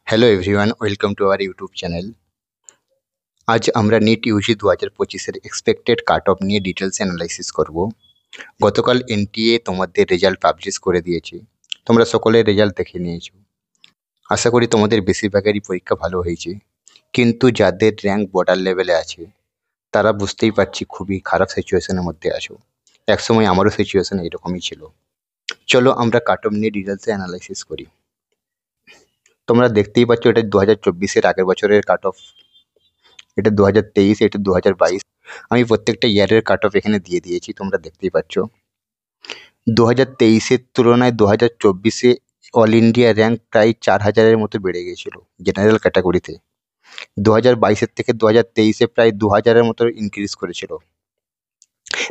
Hello everyone, welcome to our YouTube channel. আজ আমরা NEET UG 2025-এর এক্সপেক্টেড কাট অফ নিয়ে ডিটেলস অ্যানালাইসিস করব। গতকাল এনটিএ তোমাদের রেজাল্ট পাবলিশ করে দিয়েছে। তোমরা সকলে রেজাল্ট দেখে নিয়েছো। আশা করি তোমাদের বেশিরভাগেরই পরীক্ষা ভালো হয়েছে, কিন্তু যাদের র্যাঙ্ক বর্ডার লেভেলে আছে তারা বুঝতেই পারছি খুবই খারাপ সিচুয়েশনের মধ্যে আছো। একসময় আমারও সিচুয়েশন এরকমই ছিল। চলো আমরা কাট অফ নিয়ে ডিটেলসে অ্যানালাইসিস করি। তোমরা দেখতেই পাচ্ছ এটা 2024-এর আগের বছরের কাট অফ, এটা 2023, এটা 2022। আমি প্রত্যেকটা ইয়ারের কাট অফ এখানে দিয়ে দিয়েছি, তোমরা দেখতেই পাচ্ছ। 2023-এর তুলনায় 2024-এ অল ইন্ডিয়া র্যাঙ্ক প্রায় 4000-এর মতো বেড়ে গিয়েছিল জেনারেল ক্যাটাগরিতে। 2022-এর থেকে 2023-এ প্রায় 2000-এর মতো ইনক্রিজ করেছিল।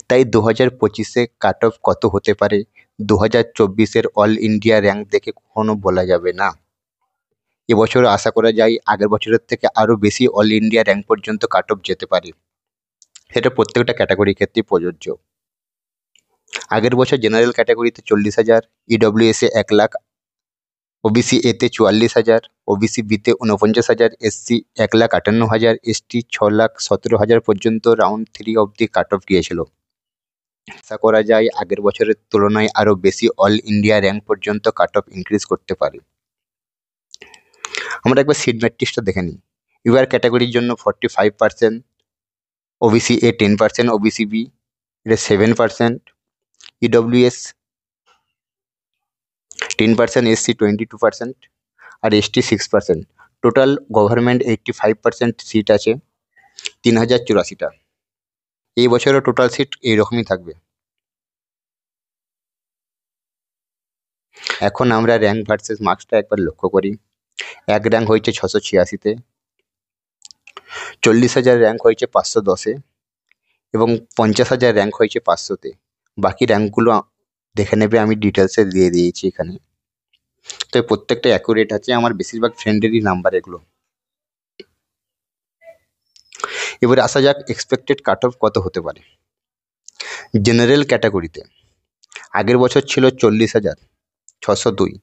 তাই 2025-এ কাট অফ কত হতে পারে 2024-এর অল ইন্ডিয়া র্যাঙ্ক দেখে কখনো বলা যাবে না। এবছর আশা করা যায় আগের বছরের থেকে আরও বেশি অল ইন্ডিয়া র্যাঙ্ক পর্যন্ত কাট অফ যেতে পারে। সেটা প্রত্যেকটা ক্যাটাগরির ক্ষেত্রেই প্রযোজ্য। আগের বছর জেনারেল ক্যাটাগরিতে 40,000, ইডব্লিউএসে 1,00,000, ওবিসি এতে 44,000, ওবিসি বিতে 49,000, এসসি 1,58,000, এসটি 6,17,000 পর্যন্ত রাউন্ড 3 অবধি কাট অফ গিয়েছিল। আশা করা যায় আগের বছরের তুলনায় আরও বেশি অল ইন্ডিয়া র্যাঙ্ক পর্যন্ত কাট অফ ইনক্রিজ করতে পারে। আমরা একবার সিট ম্যাট্রিক্সটা দেখে নিই। ইউআর ক্যাটাগরির জন্য 45%, ওবিসি এ 10%, ওবিসি বি এটা 7%, ইডব্লিউএস 10%, এসসি 22% আর এসটি 6%। টোটাল গভর্নমেন্ট 85% সিট আছে, 3084টা। এই বছরও টোটাল সিট এইরকমই থাকবে। এখন আমরা র্যাঙ্ক ভার্সেস মার্কসটা একবার লক্ষ্য করি। এক র্যাঙ্ক হয়েছে 686-তে, 40,000 র্যাঙ্ক হয়েছে 510-এ এবং 50,000 র্যাঙ্ক হয়েছে 500-তে। বাকি র্যাঙ্কগুলো দেখে নেবে, আমি ডিটেলসে দিয়ে দিয়েছি এখানে। তো প্রত্যেকটা অ্যাকুরেট আছে, আমার বেশিরভাগ ফ্রেন্ডেরই নাম্বার এগুলো। এবারে আসা যাক এক্সপেক্টেড কাট অফ কত হতে পারে। জেনারেল ক্যাটাগরিতে আগের বছর ছিল 40,602,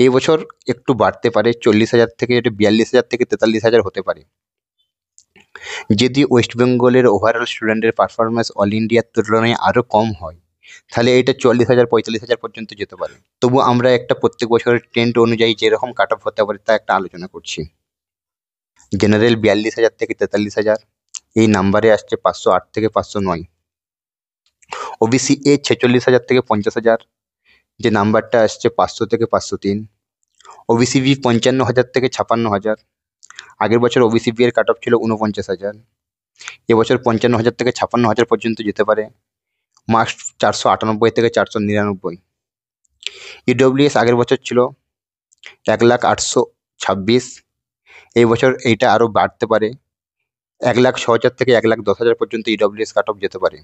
এই বছর একটু বাড়তে পারে, 40,000 থেকে এটা 42,000 থেকে 43,000 হতে পারে। যদি ওয়েস্ট বেঙ্গলের ওভারঅল স্টুডেন্টের পারফরমেন্স অল ইন্ডিয়ার তুলনায় আরও কম হয় তাহলে এটা 40,000 45,000 পর্যন্ত যেতে পারে। তবু আমরা একটা প্রত্যেক বছরের ট্রেন্ড অনুযায়ী যেরকম কাট অফ হতে পারে তা একটা আলোচনা করছি। জেনারেল 42,000 থেকে 43,000, এই নাম্বারে আসছে 508 থেকে 509। ওবিসি এ 46,000 থেকে 50,000, যে নাম্বারটা আসছে 500 থেকে 503। ওবিসি বি 55,000 থেকে 56,000, আগের বছর ওবিসি বি এর কাট অফ ছিল 49,000, এবছর 55,000 থেকে 56,000 পর্যন্ত যেতে পারে। মার্কস 498 থেকে 499। ইডব্লিউএস আগের বছর ছিল 1,08,26, এই বছর এইটা আরও বাড়তে পারে, 1,06,000 থেকে 1,10,000 পর্যন্ত ইডব্লিউএস কাট অফ যেতে পারে।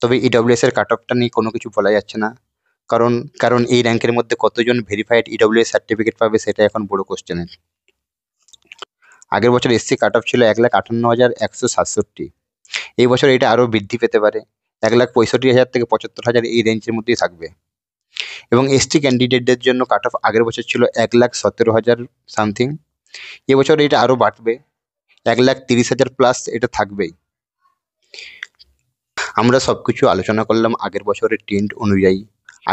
তবে ইডব্লিউএস এর কাট অফটা নিয়ে কোনো কিছু বলা যাচ্ছে না, কারণ এই র্যাঙ্কের মধ্যে কতজন ভেরিফাইড ইডব্লিউএস সার্টিফিকেট পাবে সেটা এখন বড় কোশ্চেনের। আগের বছর এসসি কাট অফ ছিল 1,58,167, এই বছর এটা আরও বৃদ্ধি পেতে পারে, 1,65,000 থেকে 75,000 এই রেঞ্জের মধ্যেই থাকবে। এবং এসটি ক্যান্ডিডেটদের জন্য কাট অফ আগের বছর ছিল 1,17,000 সামথিং, এবছর এটা আরও বাড়বে, 1,30,000 প্লাস এটা থাকবেই। আমরা সব কিছু আলোচনা করলাম আগের বছরের ট্রেন্ড অনুযায়ী।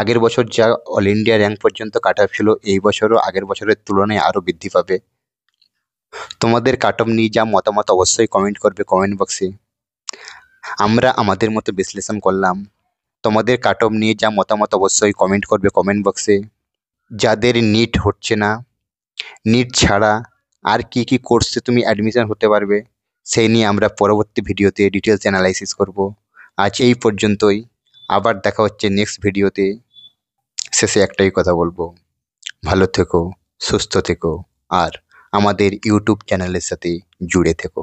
আগের বছর যা অল ইন্ডিয়া র্যাঙ্ক পর্যন্ত কাট অফ ছিল এই বছরও আগের বছরের তুলনায় আরও বৃদ্ধি পাবে। তোমাদের কাট অফ নিয়ে যা মতামত অবশ্যই কমেন্ট করবে কমেন্ট বক্সে। আমরা আমাদের মতো বিশ্লেষণ করলাম, তোমাদের কাট অফ নিয়ে যা মতামত অবশ্যই কমেন্ট করবে কমেন্ট বক্সে। যাদের নিট হচ্ছে না, নিট ছাড়া আর কি কি কোর্সে তুমি অ্যাডমিশন হতে পারবে সেই নিয়ে আমরা পরবর্তী ভিডিওতে ডিটেলস অ্যানালাইসিস করব। আজ এই পর্যন্তই, আবার দেখা হচ্ছে নেক্সট ভিডিওতে। শেষে একটাই কথা বলবো, ভালো থেকো, সুস্থ থেকো আর আমাদের ইউটিউব চ্যানেলের সাথে জুড়ে থেকো।